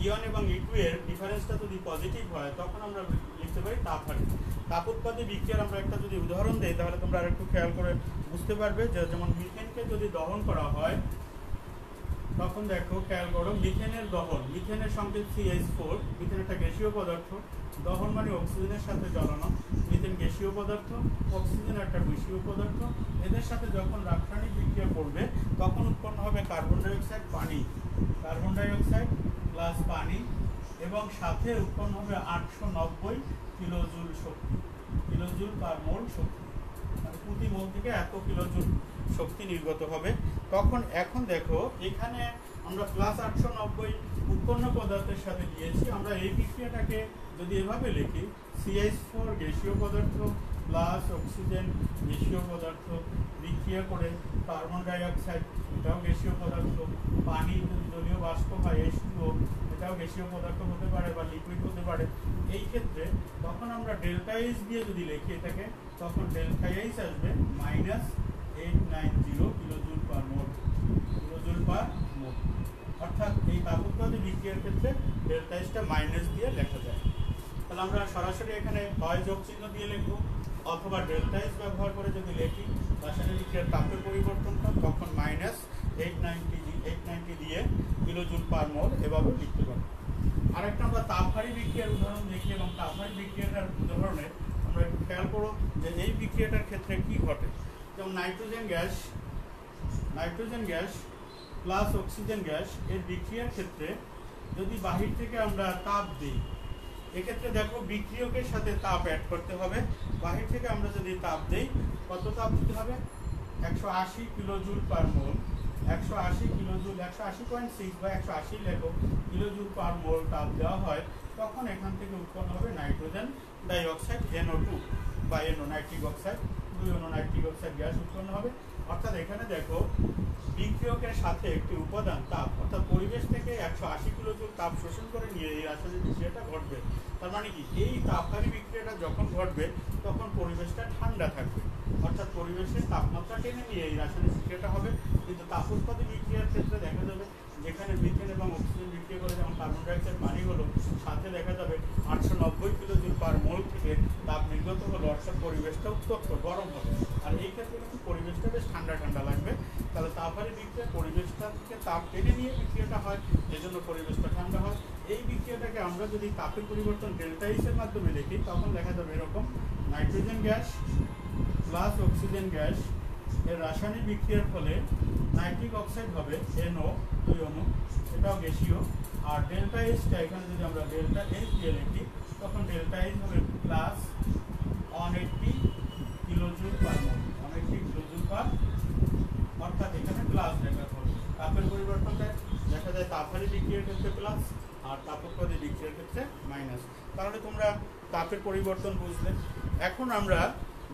ইয়ন এবং ইটু এর ডিফারেন্সটা যদি পজিটিভ হয় তখন আমরা লিখতে পারি তাপহারী। তাপ উৎপাদী বিক্রিয়ার আমরা একটা যদি উদাহরণ দেই তাহলে তোমরা আরেকটু খেয়াল করে বুঝতে পারবে। যে যেমন মিথেনকে যদি দহন করা হয়, তখন দেখো খেয়াল করো, মিথেনের দহন, মিথেনের সংকেত CH4, মিথেন একটা গ্যাসীয় পদার্থ, দহন মানে অক্সিজেনের সাথে জ্বলানো। মিথেন গ্যাসীয় পদার্থ, অক্সিজেন একটা গ্যাসীয় পদার্থ, এদের সাথে যখন রাসায়নিক বিক্রিয়া করবে তখন উৎপন্ন হবে কার্বন ডাইঅক্সাইড, পানি। কার্বন ডাইঅক্সাইড প্লাস পানি, এবং সাথে উৎপন্ন হবে 890 কিলোজুল শক্তি, কিলোজুল পার মোল শক্তি। মানে প্রতি মোল থেকে এত কিলোজুল শক্তি নির্গত হবে। তখন এখন দেখো এখানে আমরা প্লাস 890 উৎপন্ন পদার্থের সাথে দিয়েছি। আমরা এই বিক্রিয়াটাকে যদি এভাবে লিখি, CH4 গ্যাসীয় পদার্থ প্লাস অক্সিজেন গ্যাসীয় পদার্থ বিক্রিয়া করে কার্বন ডাই অক্সাইড, এটাও গ্যাসীয় পদার্থ, পানি যদি জলীয় বাষ্প হয় H2O, এটাও গ্যাসীয় পদার্থ হতে পারে বা লিকুইড হতে পারে। এই ক্ষেত্রে তখন আমরা ডেল্টা এইচ দিয়ে যদি লিখি এটাকে, তখন ডেল্টা এইচ আসবে -890 কিলোজুল পার মোল, অর্থাৎ এই তাপোৎপাদী বিক্রিয়ার ক্ষেত্রে ডেল্টা এইচটা মাইনাস দিয়ে লেখা যায়। তাহলে আমরা সরাসরি এখানে হয় যোগ চিহ্ন দিয়ে লিখবো অথবা ডেল্টা এইচ ব্যবহার করে যদি লিখি রাসায়নিক বিক্রিয়ার তাপের পরিবর্তনটা, তখন -890 দিয়ে কিলোজুল পার মোল এভাবে লিখতে পারবো। আরেকটা আমরা তাপহারী বিক্রিয়ার উদাহরণ দেখি, এবং তাপহারী বিক্রিয়াটার উদাহরণে আমরা একটু খেয়াল করো যে এই বিক্রিয়াটার ক্ষেত্রে কি ঘটে। যেমন nitrogen gas plus oxygen gas এর বিক্রিয়ার ক্ষেত্রে যদি বাহির থেকে আমরা তাপ দিই, এক্ষেত্রে দেখো বিক্রিয়কের সাথে তাপ অ্যাড করতে হবে। বাহির থেকে আমরা যদি তাপ দিই, কত তাপ দিতে হবে? 180 কিলোজুল পার মোল, 180 কিলোজুল, 180.6 বা 180 লেখো কিলোজুল পার মোল তাপ দেওয়া হয়, তখন এখান থেকে উৎপন্ন হবে নাইট্রোজেন ডাই অক্সাইড NO2 বা NO nitric oxide, 2 NO nitric oxide gas উৎপন্ন হবে। অর্থাৎ এখানে দেখো বিক্রিয়কের সাথে একটি উপাদান তাপ, অর্থাৎ পরিবেশ থেকে 180 কিলোজুল তাপ শোষণ করে নিয়ে এই রাসায়নিক বিক্রিয়াটা ঘটবে। তার মানে কি, এই তাপহারী বিক্রিয়াটা যখন ঘটবে তখন পরিবেশটা ঠান্ডা থাকবে, অর্থাৎ পরিবেশের তাপমাত্রা টেনে নিয়ে এই রাসায়নিক বিক্রিয়াটা হবে। কিন্তু তাপোৎপাদী বিক্রিয়ার ক্ষেত্রে দেখা যাবে যেখানে মিথেন এবং অক্সিজেন বিক্রিয়া করে যেমন কার্বন ডাই অক্সাইড পানি হলো, সাথে দেখা যাবে 890 কিলোজুল পার মোল থেকে তাপ নির্গত হলো, অর্থাৎ পরিবেশটা উত্তপ্ত গরম হবে। আর এই ক্ষেত্রে কিন্তু পরিবেশটা বেশ ঠান্ডা ঠান্ডা লাগবে। তাহলে তাপহারী বিক্রিয়া পরিবেশটা থেকে তাপ টেনে নিয়ে বিক্রিয়াটা হয়, এজন্য পরিবেশটা ঠান্ডা হয়। এই বিক্রিয়াটাকে আমরা যদি তাপের পরিবর্তন ডেল্টা এইচ এর মাধ্যমে দেখি, তখন দেখা যাবে এরকম nitrogen gas plus oxygen gas এর রাসায়নিক বিক্রিয়ার ফলে নাইট্রিক অক্সাইড হবে NO, 2 অণু, এটাও গ্যাসীয়। আর ডেল্টা এইচটা এখানে যদি আমরা ডেল্টা এইচ দিয়ে লিখি, তখন ডেল্টা এইচ হবে প্লাস 180 কিলোজুল পার মোল, 180 কিলোজুল পার, অর্থাৎ এখানে প্লাস লেখা হবে। তাপের পরিবর্তনটা দেখা যায় তাপহারী বিক্রিয়ার ক্ষেত্রে প্লাস আর তাপোৎপাদী বিক্রিয়ার ক্ষেত্রে মাইনাস। তাহলে তোমরা তাপের পরিবর্তন বুঝলে। এখন আমরা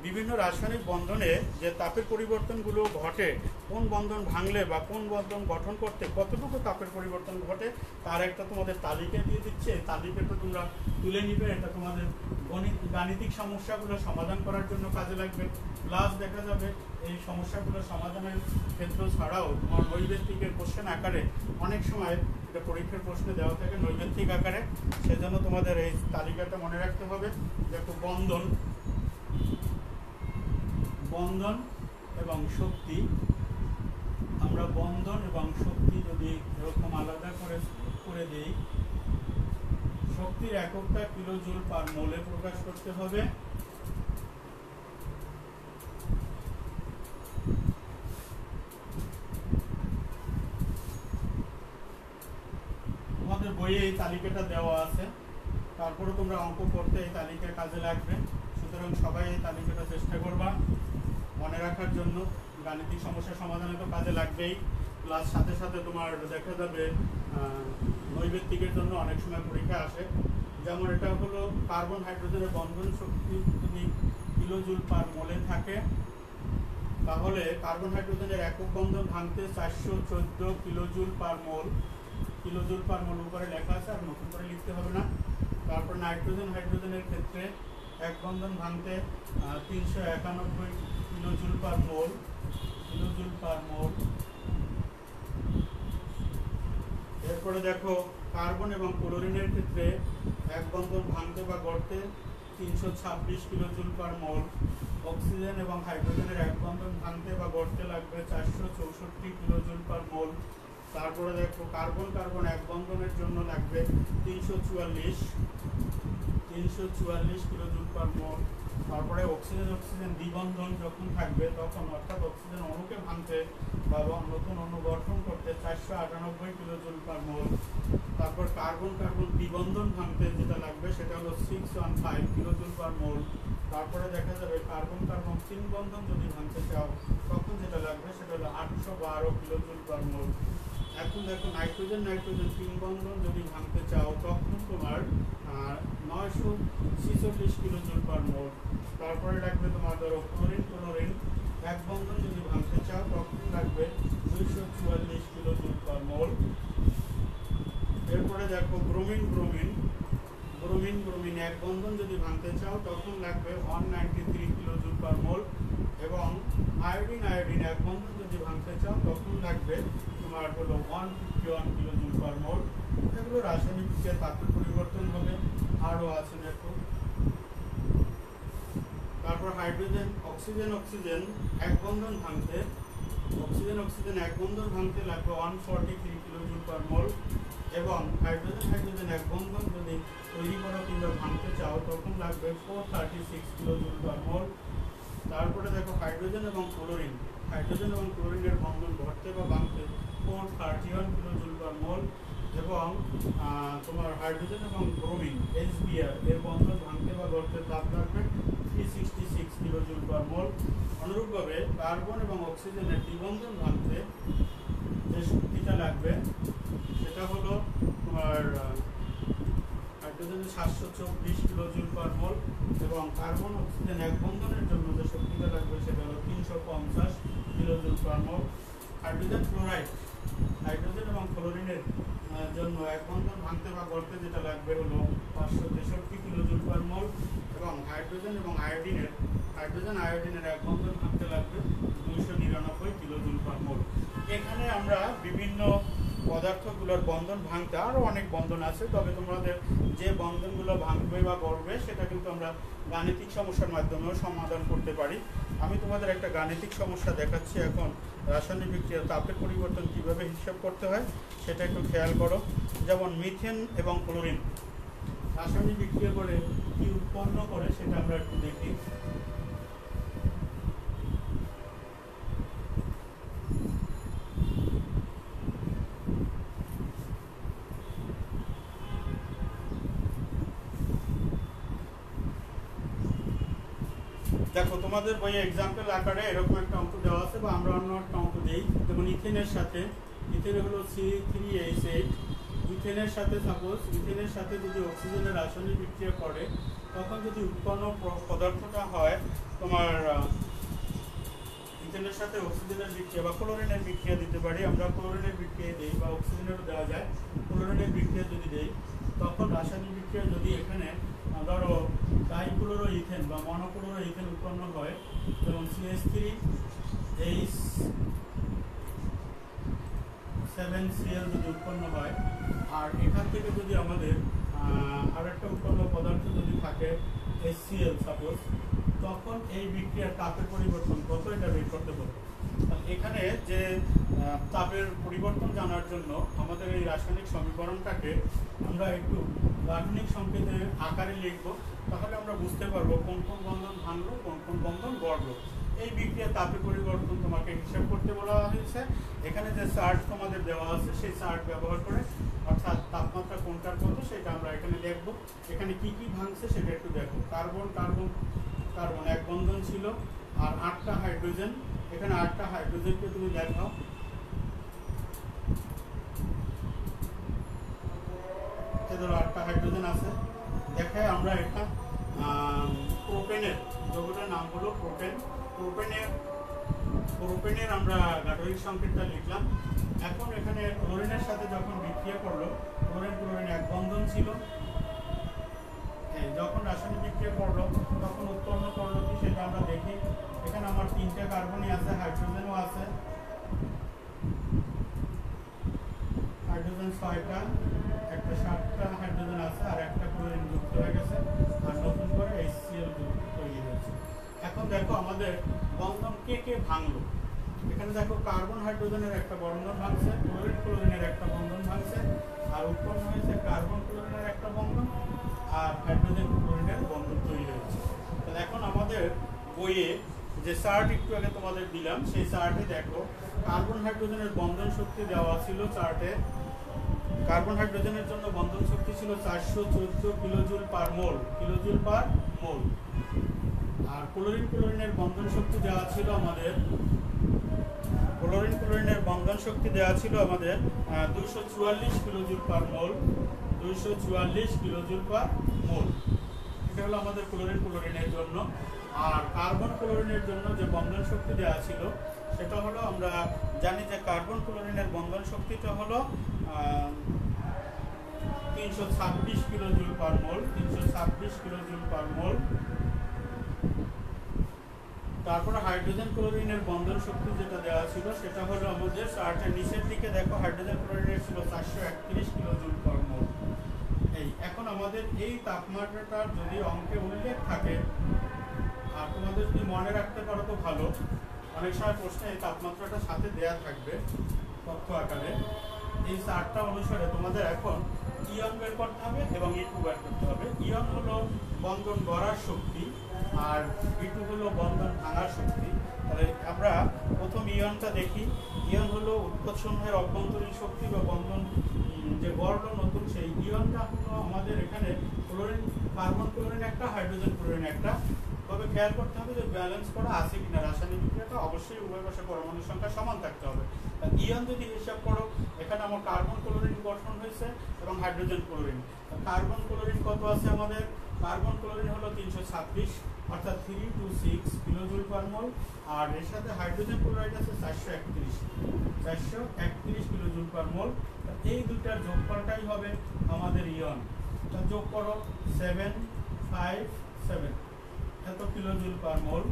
বিভিন্ন রাসায়নিক বন্ধনে যে তাপের পরিবর্তনগুলো ঘটে, কোন বন্ধন ভাঙলে বা কোন বন্ধন গঠন করতে কতটুকু তাপের পরিবর্তন ঘটে, তার একটা তোমাদের তালিকা দিয়ে দিচ্ছে। এই তালিকাটা তোমরা তুলে নিবে, এটা তোমাদের গাণিতিক সমস্যাগুলো সমাধান করার জন্য কাজে লাগবে। প্লাস দেখা যাবে এই সমস্যাগুলো সমাধানের ক্ষেত্র ছাড়াও তোমার নৈবেত্তিকের কোশ্চেন আকারে অনেক সময় এটা পরীক্ষার প্রশ্নে দেওয়া থাকে নৈবেত্তিক আকারে, সেজন্য তোমাদের এই তালিকাটা মনে রাখতে হবে। দেখো বন্ধন এবং শক্তি, আমরা বন্ধন এবং শক্তি যদি এরকম আলাদা করে দিই, শক্তির এককটা কিলোজুল পার মোলে প্রকাশ করতে হবে। তোমাদের বইয়ে এই তালিকাটা দেওয়া আছে, তারপরে তোমরা অঙ্ক করতে এই তালিকা কাজে লাগবে। সুতরাং সবাই এই তালিকাটা চেষ্টা করবা মনে রাখার জন্য। গাণিতিক সমস্যা সমাধানে তো কাজে লাগবেই, প্লাস সাথে সাথে তোমার দেখা যাবে নৈবেত্তিকের জন্য অনেক সময় পরীক্ষা আসে। যেমন এটা হলো কার্বন হাইড্রোজেনের বন্ধন শক্তি যদি কিলোজুল পার মোলে থাকে, তাহলে কার্বন হাইড্রোজেনের একক বন্ধন ভাঙতে 414 কিলোজুল পার মোল উপরে লেখা আছে, আর নতুন করে লিখতে হবে না। তারপর নাইট্রোজেন হাইড্রোজেনের ক্ষেত্রে এক বন্ধন ভাঙতে 391 কিলোজুল পার মোল। এরপরে দেখো কার্বন এবং ক্লোরিনের ক্ষেত্রে এক বন্ধন ভাঙতে বা গড়তে 326 কিলোজুল পার মোল। অক্সিজেন এবং হাইড্রোজেনের এক বন্ধন ভাঙতে বা গড়তে লাগবে 464 কিলোজুল পার মোল। তারপরে দেখো কার্বন এক বন্ধনের জন্য লাগবে 344 কিলোজুল পার মোল। তারপরে অক্সিজেন দ্বিবন্ধন যখন থাকবে তখন, অর্থাৎ অক্সিজেন অণুকে ভাঙতে বা নতুন অণু গঠন করতে 498 কিলোজুল পার মোল। তারপর কার্বন দ্বিবন্ধন ভাঙতে যেটা লাগবে সেটা হলো 615 কিলোজুল পার মোল। তারপরে দেখা যাবে কার্বন তিন বন্ধন যদি ভাঙতে চাও তখন যেটা লাগবে সেটা হলো 812 কিলোজুল পার মোল। এখন দেখো নাইট্রোজেন নাইট্রোজেন 3 বন্ধন যদি ভাঙতে চাও তখন তোমার 946 কিলোজুল পার মোল। তারপরে লাগবে তোমার ধরো ক্লোরিন ক্লোরিন 1 বন্ধন যদি ভাঙতে চাও তখন লাগবে 244 কিলোজুল পার মোল। এরপরে দেখো ব্রোমিন ব্রোমিন ব্রোমিন ব্রোমিন 1 বন্ধন যদি ভাঙতে চাও তখন লাগবে 193 কিলোজুল পার মোল। এবং আয়োডিন আয়োডিন 1 বন্ধন যদি ভাঙতে চাও তখন লাগবে তোমার হলো 151 কিলোজুল পার মোল। এগুলো রাসায়নিক বিক্রিয়ার তাপের পরিবর্তন হবে। আরও আছে দেখো। তারপর হাইড্রোজেন অক্সিজেন অক্সিজেন 1 বন্ধন ভাঙতে অক্সিজেন অক্সিজেন 1 বন্ধন ভাঙতে লাগবে 143 কিলোজুল পার মোল। এবং হাইড্রোজেন হাইড্রোজেন 1 বন্ধন যদি তৈরি করো কিংবা ভাঙতে চাও তখন লাগবে 436 কিলোজুল পার মোল। তারপরে দেখো হাইড্রোজেন এবং ক্লোরিনের বন্ধন ঘটতে বা ভাঙতে 431 কিলোজুল পার মোল। এবং তোমার হাইড্রোজেন এবং ব্রোমিন HBr এর বন্ধন ভাঙতে বা ঘটতে তাপ লাগবে 366 কিলোজুল পার মোল। অনুরূপভাবে কার্বন এবং অক্সিজেনের দ্বিবন্ধন ভাঙতে যে শক্তিটা লাগবে সেটা হলো তোমার হাইড্রোজেনের 724 কিলোজুল পার মোল। এবং কার্বন অক্সিজেন 1 বন্ধনের জন্য যে শক্তিটা লাগবে সেটা হলো 350 কিলোজুল পার মোল। হাইড্রোজেন ক্লোরাইড হাইড্রোজেন এবং ক্লোরিনের জন্য 1 বন্ধন ভাঙতে বা গড়তে যেটা লাগবে হলো 563 কিলোজুল পার মোল। এবং হাইড্রোজেন আয়োডিনের 1 বন্ধন ভাঙতে লাগবে 299 কিলোজুল পার মোল। এখানে আমরা বিভিন্ন পদার্থগুলোর বন্ধন ভাঙতে আরও অনেক বন্ধন আছে, তবে তোমাদের যে বন্ধনগুলো ভাঙবে বা গড়বে সেটা কিন্তু আমরা গাণিতিক সমস্যার মাধ্যমেও সমাধান করতে পারি। আমি তোমাদের একটা গাণিতিক সমস্যা দেখাচ্ছি এখন। রাসায়নিক বিক্রিয়ার তাপের পরিবর্তন কিভাবে হিসাব করতে হয় সেটা একটু খেয়াল করো। যেমন মিথেন এবং ক্লোরিন রাসায়নিক বিক্রিয়া করে কি উৎপন্ন করে সেটা আমরা একটু দেখি। দেখো তোমাদের বইয়ে এক্সাম্পল আকারে এরকম একটা অঙ্ক দেওয়া আছে, বা আমরা অন্য একটা অঙ্ক দিই। যেমন ইথেনের সাথে ইথেন হলো C3H8, ইথেনের সাথে সাপোজ ইথেনের সাথে যদি অক্সিজেনের রাসায়নিক বিক্রিয়া করে তখন যদি উৎপন্ন পদার্থটা হয় তোমার ইথেনের সাথে অক্সিজেনের বিক্রিয়া বা ক্লোরিনের বিক্রিয়া দিতে পারি। আমরা ক্লোরিনের বিক্রিয়া দিই বা অক্সিজেনেরও দেওয়া যায়। ক্লোরিনের বিক্রিয়া যদি দেই তখন রাসায়নিক বিক্রিয়া যদি এখানে ধরো ডাইক্লোরো ইথেন বা মনোক্লোরো ইথেন উৎপন্ন হয়, যেমন CH3H7Cl যদি উৎপন্ন হয়, আর এখান থেকে যদি আমাদের আরেকটা উৎপন্ন পদার্থ যদি থাকে HCl সাপোজ, তখন এই বিক্রিয়ার তাপের পরিবর্তন কত এটা বের করতে পারবো। এখানে যে তাপের পরিবর্তন জানার জন্য আমাদের এই রাসায়নিক সমীকরণটাকে আমরা একটু গাঠনিক সংকেতের আকারে লিখব, তাহলে আমরা বুঝতে পারবো কোন কোন বন্ধন ভাঙলো কোন কোন বন্ধন গড়লো। এই বিক্রিয়ার তাপের পরিবর্তন তোমাকে হিসাব করতে বলা হয়েছে। এখানে যে চার্ট তোমাদের দেওয়া আছে সেই চার্ট ব্যবহার করে, অর্থাৎ তাপমাত্রা কোনটার কত সেটা আমরা এখানে দেখব। এখানে কি কি ভাঙছে সেটা একটু দেখো। কার্বন 1 বন্ধন ছিল, আর 8টা হাইড্রোজেন। এখানে 8টা হাইড্রোজেনকে তুমি দেখাও, ধরো 8টা হাইড্রোজেন আছে। দেখে আমরা এটা প্রোপেনের যৌগটার নাম হলো প্রোপেন। প্রোপেনের আমরা গাঠনিক সংকেতটা লিখলাম। এখন এখানে ক্লোরিনের সাথে যখন বিক্রিয়া করলো, ক্লোরিন 1 বন্ধন ছিল, যখন রাসায়নিক বিক্রিয়া করলো তখন উৎপন্ন করলো কি সেটা আমরা দেখি। এখানে আমার 3টে কার্বনই আছে, হাইড্রোজেনও আছে। হাইড্রোজেন 6টা, একটা 7টা হাইড্রোজেন আছে, আর একটা ক্লোরিন যুক্ত হয়ে গেছে, আর নতুন করে HCl তৈরি হয়েছে। এখন দেখো আমাদের বন্ধন কে কে ভাঙলো। এখানে দেখো কার্বন হাইড্রোজেনের একটা বন্ধন ভাঙছে, ক্লোরিনের একটা বন্ধন ভাঙছে, আর উৎপন্ন হয়েছে কার্বন ক্লোরিনের একটা বন্ধন, আর হাইড্রোজেন ক্লোরিনের বন্ধন তৈরি হয়েছে। তাহলে এখন আমাদের বইয়ে যে চার্ট একটু আগে তোমাদের দিলাম সেই চার্টে দেখো কার্বন হাইড্রোজেনের বন্ধন শক্তি দেওয়া ছিল চার্টে। কার্বন হাইড্রোজেনের জন্য বন্ধন শক্তি ছিল 414 কিলোজুল পার মোল। আর ক্লোরিনের বন্ধন শক্তি দেওয়া ছিল আমাদের ক্লোরিন ক্লোরিনের বন্ধন শক্তি দেওয়া ছিল আমাদের 244 কিলোজুল পার মোল, 244 কিলোজুল পার মোল। এটা হলো আমাদের ক্লোরিন ক্লোরিনের জন্য। আর কার্বন ক্লোরিনের জন্য যে বন্ধন শক্তি দেওয়া ছিল সেটা হলো, আমরা জানি যে কার্বন ক্লোরিনের বন্ধন শক্তিটা হলো 326 কিলোজুল পার মোল, 326 কিলোজুল পার মোল। তারপরে হাইড্রোজেন ক্লোরিনের বন্ধন শক্তি যেটা দেওয়া ছিল সেটা হলো আমাদের চার্টের নিচের দিকে দেখো, হাইড্রোজেন ক্লোরিনের ছিল 431 কিলোজুল পার মোল। এখন আমাদের এই তাপমাত্রাটার যদি অঙ্কে উল্লেখ থাকে আর তোমাদের যদি মনে রাখতে পারো তো ভালো, অনেক সময় প্রশ্নে এই তাপমাত্রাটা সাথে দেয়া থাকবে তথ্য আকারে। এই চারটা অনুসারে তোমাদের এখন ইয়ন বের করতে হবে এবং ইটু বের করতে হবে। ইয়ন হলো বন্ধন গড়ার শক্তি আর ইটু হলো বন্ধন ভাঙার শক্তি। তাহলে আমরা প্রথম ইয়নটা দেখি। ইয়ন হলো উৎকোষণের অভ্যন্তরীণ শক্তি বা বন্ধন যে গড়ল নতুন, সেই ইয়নটা হলো আমাদের এখানে ক্লোরিন, কার্বন ক্লোরিন একটা, হাইড্রোজেন ক্লোরিন একটা। তবে খেয়াল করতে হবে যে ব্যালেন্স করা আছে কিনা, রাসায়নিক বিক্রিয়াটা অবশ্যই উভয় পাশে পরমাণুর সংখ্যা সমান থাকতে হবে। ইয়ন যদি হিসাব করো, এখানে আমার কার্বন ক্লোরিন গঠন হয়েছে এবং হাইড্রোজেন ক্লোরিন। কার্বন ক্লোরিন কত আছে আমাদের? কার্বন ক্লোরিন হলো 326 অর্থাৎ 326 কিলোজুল পার মোল। আর এর সাথে হাইড্রোজেন ক্লোরাইড আছে 431 কিলোজুল পার মোল। এই দুটার যোগফলটাই হবে আমাদের ইয়ন। তা যোগ করো 757 এত কিলোজুল পার মোল।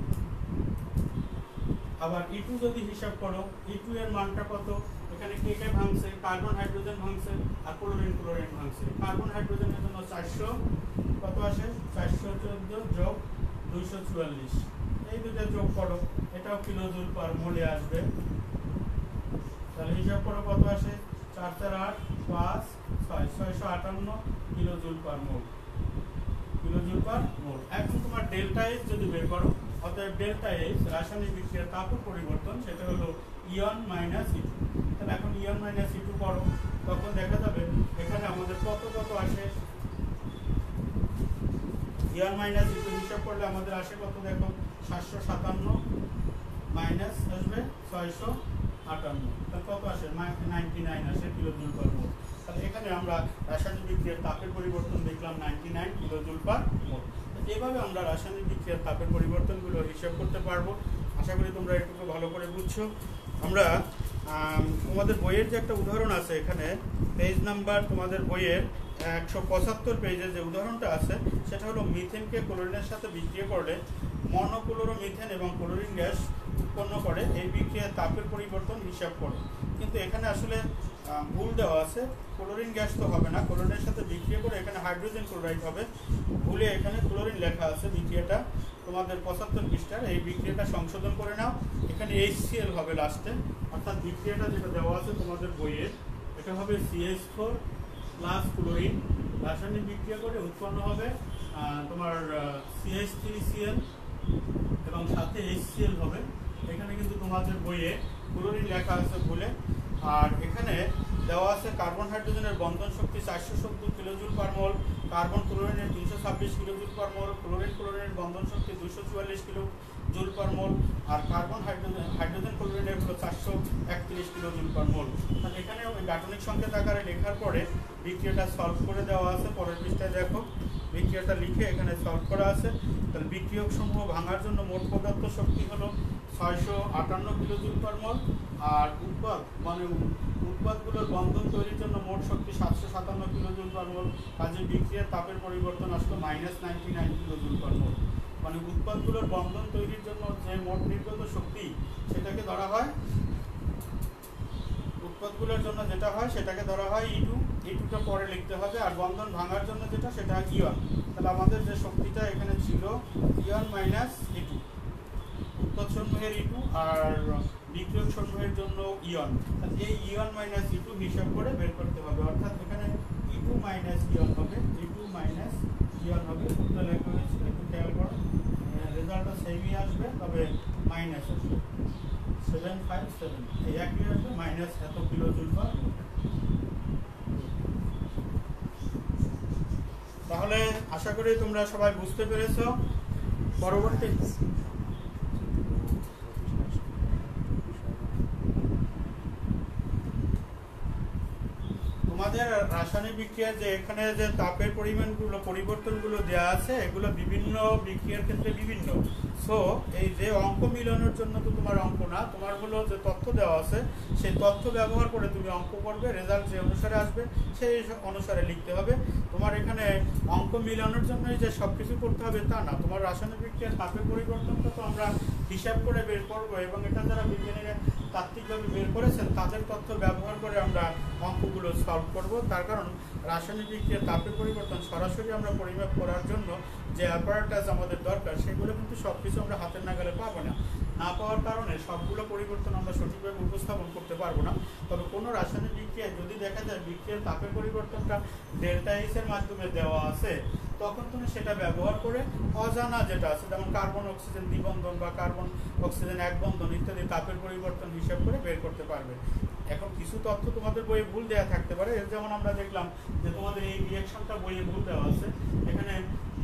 আবার ইটু যদি হিসাব করো, ইটু এর মানটা কত? এখানে কে কে ভাঙছে? কার্বন হাইড্রোজেন ভাঙছে আর ক্লোরিন ক্লোরিন ভাঙছে। কার্বন হাইড্রোজেনের জন্য 400 কত আসে? 414 যোগ 244, এই দুটো যোগ করো, এটাও কিলোজুল পার মোলে আসবে। তাহলে হিসাব করো কত আসে? 4 4 8 5 6 658 কিলোজুল পার মোল, কিলোজুল পার মোল। এখন তোমার ডেল্টা এইচ যদি বের করো, অতএব ডেল্টা এইচ রাসায়নিক বিক্রিয়ার তাপের পরিবর্তন, সেটা হলো ইয়ন মাইনাস ইটু। তাহলে এখন ইয়ন মাইনাস ইটু করো, তখন দেখা যাবে এখানে আমাদের কত কত আসে। ইয়ন মাইনাস ইটু হিসাব করলে আমাদের আসে কত দেখো? 757 মাইনাস আসবে 658, তাহলে কত আসে? 99 আসে কিলোজুল পার মোল। তাহলে এখানে আমরা রাসায়নিক বিক্রিয়ার তাপের পরিবর্তন দেখলাম 99 কিলোজুল পার মোল। এইভাবে আমরা রাসায়নিক বিক্রিয়ার তাপের পরিবর্তনগুলো হিসাব করতে পারবো। আশা করি তোমরা এটুকু ভালো করে বুঝছো। আমরা তোমাদের বইয়ের যে একটা উদাহরণ আছে, এখানে পেজ নাম্বার তোমাদের বইয়ের 175 পেজে যে উদাহরণটা আছে সেটা হলো মিথেনকে ক্লোরিনের সাথে বিক্রিয়া করলে মনোক্লোরোমিথেন এবং ক্লোরিন গ্যাস উৎপন্ন করে, এই বিক্রিয়ার তাপের পরিবর্তন হিসাব করো। কিন্তু এখানে আসলে ভুল দেওয়া আছে, ক্লোরিন গ্যাস তো হবে না, ক্লোরিনের সাথে বিক্রিয়া করে এখানে হাইড্রোজেন ক্লোরাইড হবে। ভুলে এখানে ক্লোরিন লেখা আছে বিক্রিয়াটা তোমাদের 75 পৃষ্ঠার, এই বিক্রিয়াটা সংশোধন করে নাও। এখানে HCl হবে লাস্টে, অর্থাৎ বিক্রিয়াটা যেটা দেওয়া আছে তোমাদের বইয়ে, এটা হবে CH4 প্লাস ক্লোরিন, রাসায়নিক বিক্রিয়া করে উৎপন্ন হবে তোমার CH3Cl এবং সাথে HCl হবে। এখানে কিন্তু তোমাদের বইয়ে ক্লোরিন লেখা আছে ভুলে। আর এখানে দেওয়া আছে কার্বন হাইড্রোজেনের বন্ধন শক্তি 470 কিলোজুল পার মোল, কার্বন ক্লোরিনের 326 কিলোজুল পার মোল, ক্লোরিন ক্লোরিনের বন্ধন শক্তি 244 কিলোজুল পার মোল, আর কার্বন হাইড্রোজেন ক্লোরিনের হলো 431 কিলোজুল পার মোল। তাহলে এখানে ওই গাঠনিক সংকেত আকারে লেখার পরে বিক্রিয়াটা সলভ করে দেওয়া আছে। পরের পৃষ্ঠায় দেখো বিক্রিয়াটা লিখে এখানে সলভ করা আছে। তাহলে বিক্রিয়ক সমূহ ভাঙার জন্য মোট পদার্থ শক্তি হলো 658 কিলোজুল পার মোল, আর উৎপাদগুলোর বন্ধন তৈরির জন্য মোট শক্তি 757 কিলোজুল পার মোল। কাজে বিক্রিয়ার তাপের পরিবর্তন আসলো -99 কিলোজুল পার মোল। মানে উৎপাদগুলোর বন্ধন তৈরির জন্য যে মোট নির্গত শক্তি সেটাকে ধরা হয়, উৎপাদগুলোর জন্য যেটা হয় সেটাকে ধরা হয় ইটু। ইটুটা পরে লিখতে হবে। আর বন্ধন ভাঙার জন্য যেটা, সেটা ইয়ন। তাহলে আমাদের যে শক্তিটা এখানে ছিল ইয়ন মাইনাস ইটু, উৎপাদ সমূহের ইটু আর বিক্রিয়ক সমূহের জন্য ইয়ন। এই ইয়ন মাইনাস ইটু হিসাব করে বের করতে হবে, অর্থাৎ এখানে ইটু মাইনাস ইয়ন হবে, ইটু মাইনাস ইয়ন হবে। সূত্র লেখা হয়েছে, একটু খেয়াল করো, রেজাল্টটা সেমই আসবে, তবে মাইনাস আসবে 757, এই একই আসবে, মাইনাস এত কিলোজুল পার মোল। তাহলে আশা করি তোমরা সবাই বুঝতে পেরেছো। পরবর্তী তোমাদের রাসায়নিক বিক্রিয়ার যে এখানে যে তাপের পরিমাণগুলো পরিবর্তনগুলো দেওয়া আছে এগুলো বিভিন্ন বিক্রিয়ার ক্ষেত্রে বিভিন্ন। সো এই যে অঙ্ক মিলানোর জন্য তো তোমার অঙ্ক না, তোমার হলো যে তথ্য দেওয়া আছে সেই তথ্য ব্যবহার করে তুমি অঙ্ক করবে, রেজাল্ট যে অনুসারে আসবে সেই অনুসারে লিখতে হবে। তোমার এখানে অঙ্ক মিলানোর জন্যই যে সব কিছু করতে হবে তা না। তোমার রাসায়নিক বিক্রিয়ার তাপের পরিবর্তনটা তো আমরা হিসাব করে বের করবো, এবং এটা যারা বিজ্ঞানীরা তাত্ত্বিকভাবে বের করেছেন তাদের তথ্য ব্যবহার করে আমরা অঙ্কগুলো সলভ করব। তার কারণ রাসায়নিক বিক্রিয়ার তাপের পরিবর্তন সরাসরি আমরা পরিমাপ করার জন্য যে অ্যাপারেটাস আমাদের দরকার সেগুলো কিন্তু সব কিছু আমরা হাতের নাগালে পাবো না। না পাওয়ার কারণে সবগুলো পরিবর্তন আমরা সঠিকভাবে উপস্থাপন করতে পারবো না। তবে কোনো রাসায়নিক বিক্রিয়ায় যদি দেখা যায় বিক্রিয়ার তাপের পরিবর্তনটা ডেল্টা এস এর মাধ্যমে দেওয়া আছে, তখন তুমি সেটা ব্যবহার করে অজানা যেটা আছে যেমন কার্বন অক্সিজেন দ্বিবন্ধন বা কার্বন অক্সিজেন এক বন্ধন ইত্যাদি তাপের পরিবর্তন হিসাব করে বের করতে পারবে। এখন কিছু তথ্য তোমাদের বইয়ে ভুল দেওয়া থাকতে পারে, এর যেমন আমরা দেখলাম যে তোমাদের এই রিঅ্যাকশনটা বইয়ে ভুল দেওয়া আছে, এখানে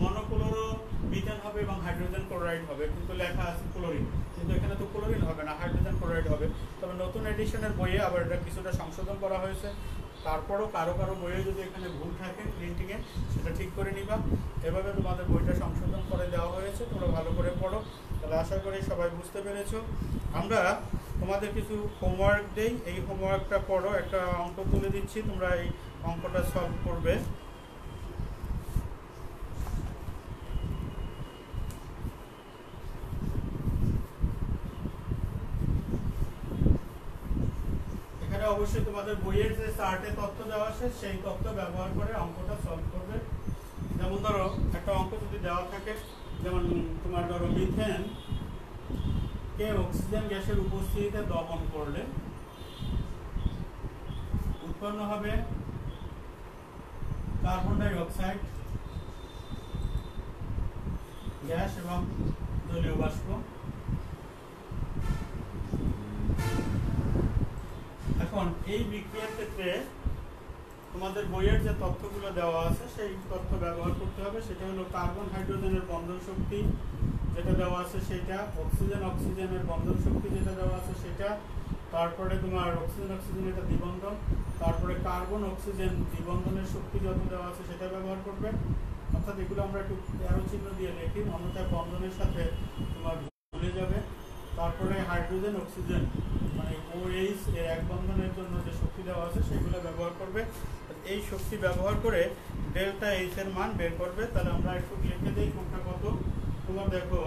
মনোক্লোরো মিথেন হবে এবং হাইড্রোজেন ক্লোরাইড হবে, কিন্তু লেখা আছে ক্লোরিন, কিন্তু এখানে তো ক্লোরিন হবে না, হাইড্রোজেন ক্লোরাইড হবে। তবে নতুন এডিশনের বইয়ে আবার এটা কিছুটা সংশোধন করা হয়েছে। তারপরও কারো কারো বইয়ে যদি এখানে ভুল থাকে প্রিন্টিংয়ে সেটা ঠিক করে নিবা। এভাবে তোমাদের বইটা সংশোধন করে দেওয়া হয়েছে, তোমরা ভালো করে পড়ো। তাহলে আশা করি সবাই বুঝতে পেরেছো। আমরা তোমাদের কিছু হোমওয়ার্ক দেই, এই হোমওয়ার্কটা পড়ো। একটা অঙ্ক তুলে দিচ্ছি, তোমরা এই অঙ্কটা সলভ করবে। এখানে অবশ্যই তোমাদের বইয়ের যে চার্টে তথ্য দেওয়া আছে সেই তথ্য ব্যবহার করে অঙ্কটা সলভ করবে। যেমন ধরো একটা অঙ্ক যদি দেওয়া থাকে, যেমন তোমার ধরো মিথেন কে অক্সিজেন গ্যাসের উপস্থিতিতে দহন করলে উৎপন্ন হবে কার্বন ডাই অক্সাইড গ্যাস এবং জলীয় বাষ্প। এখন এই বিক্রিয়ার ক্ষেত্রে তোমাদের বইয়ের যে তথ্যগুলো দেওয়া আছে সেই তথ্য ব্যবহার করতে হবে। সেটা হলো কার্বন হাইড্রোজেনের বন্ধন শক্তি যেটা দেওয়া আছে সেটা, অক্সিজেন অক্সিজেনের বন্ধন শক্তি যেটা দেওয়া আছে সেটা, তারপরে তোমার অক্সিজেন অক্সিজেন এটা দ্বিবন্ধন, তারপরে কার্বন অক্সিজেন দ্বিবন্ধনের শক্তি যত দেওয়া আছে সেটা ব্যবহার করবে। অর্থাৎ এগুলো আমরা একটু অ্যারো চিহ্ন দিয়ে লিখি, অন্যথায় বন্ধনের সাথে তোমার ভুলে যাবে। তারপরে হাইড্রোজেন অক্সিজেন মানে OH এর এক বন্ধনের জন্য যে শক্তি দেওয়া আছে সেগুলো ব্যবহার করবে। এই শক্তি ব্যবহার করে ডেল্টা এইচ এর মান বের করবে। তাহলে আমরা একটু লিখে দিই কোনটা কত। তোমার দেখো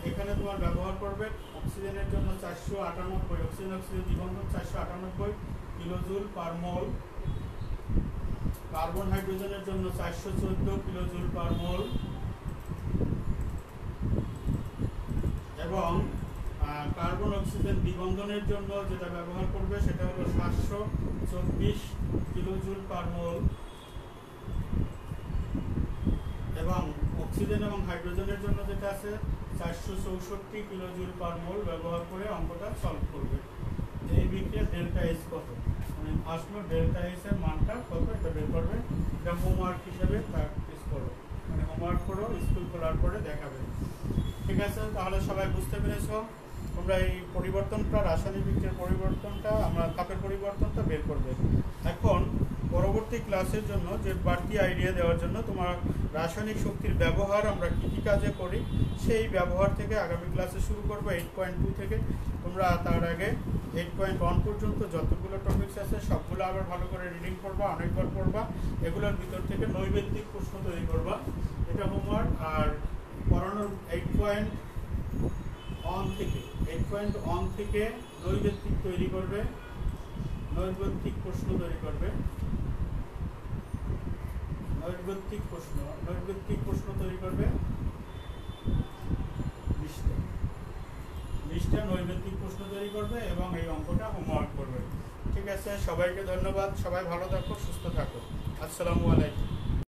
এখানে তোমার ব্যবহার করবে অক্সিজেনের জন্য 498, অক্সিজেন অক্সিজেন দ্বিবন্ধন 498 কিলোজুল পার মোল, কার্বন হাইড্রোজেনের জন্য 414 কিলোজুল পার মোল, এবং কার্বন অক্সিজেন দ্বিবন্ধনের জন্য যেটা ব্যবহার করবে সেটা হলো 724 কিলোজুল পার মোল, এবং অক্সিজেন এবং হাইড্রোজেনের জন্য যেটা আছে 464 কিলোজুল পার মোল ব্যবহার করে অঙ্কটা সলভ করবে। এই বিক্রিয়া ডেল্টা এইচ কত, মানে আসলো ডেল্টা এইচ এর মানটা কত এটা বের করবে। এটা হোমওয়ার্ক হিসেবে প্র্যাকটিস করো, মানে হোমওয়ার্ক করো, স্কুল খোলার পরে দেখাবে। ঠিক আছে, তাহলে সবাই বুঝতে পেরেছো। তোমরা এই পরিবর্তনটা রাসায়নিক বিক্রিয়ার পরিবর্তনটা আমরা তাপের পরিবর্তনটা বের করবে। এখন পরবর্তী ক্লাসের জন্য যে বাড়তি আইডিয়া দেওয়ার জন্য তোমার রাসায়নিক শক্তির ব্যবহার আমরা কী কী কাজে করি সেই ব্যবহার থেকে আগামী ক্লাসে শুরু করবো 8.2 থেকে। তোমরা তার আগে 8.1 পর্যন্ত যতগুলো টপিকস আছে সবগুলো আবার ভালো করে রিডিং করবা, অনেকবার পড়বা। এগুলোর ভিতর থেকে নৈবেদ্যিক প্রশ্ন তৈরি করবা, এটা হোমওয়ার্ক। আর পড়ানোর 8.1 থেকে নৈবেদ্যিক তৈরি করবে, নৈবেদ্যিক প্রশ্ন তৈরি করবে, নৈবেদ্যিক প্রশ্ন তৈরি করবে 20টা নৈবেদ্যিক প্রশ্ন তৈরি করবে এবং এই অঙ্কটা হোমওয়ার্ক করবে। ঠিক আছে, সবাইকে ধন্যবাদ, সবাই ভালো থাকো, সুস্থ থাকো। আসসালামু আলাইকুম।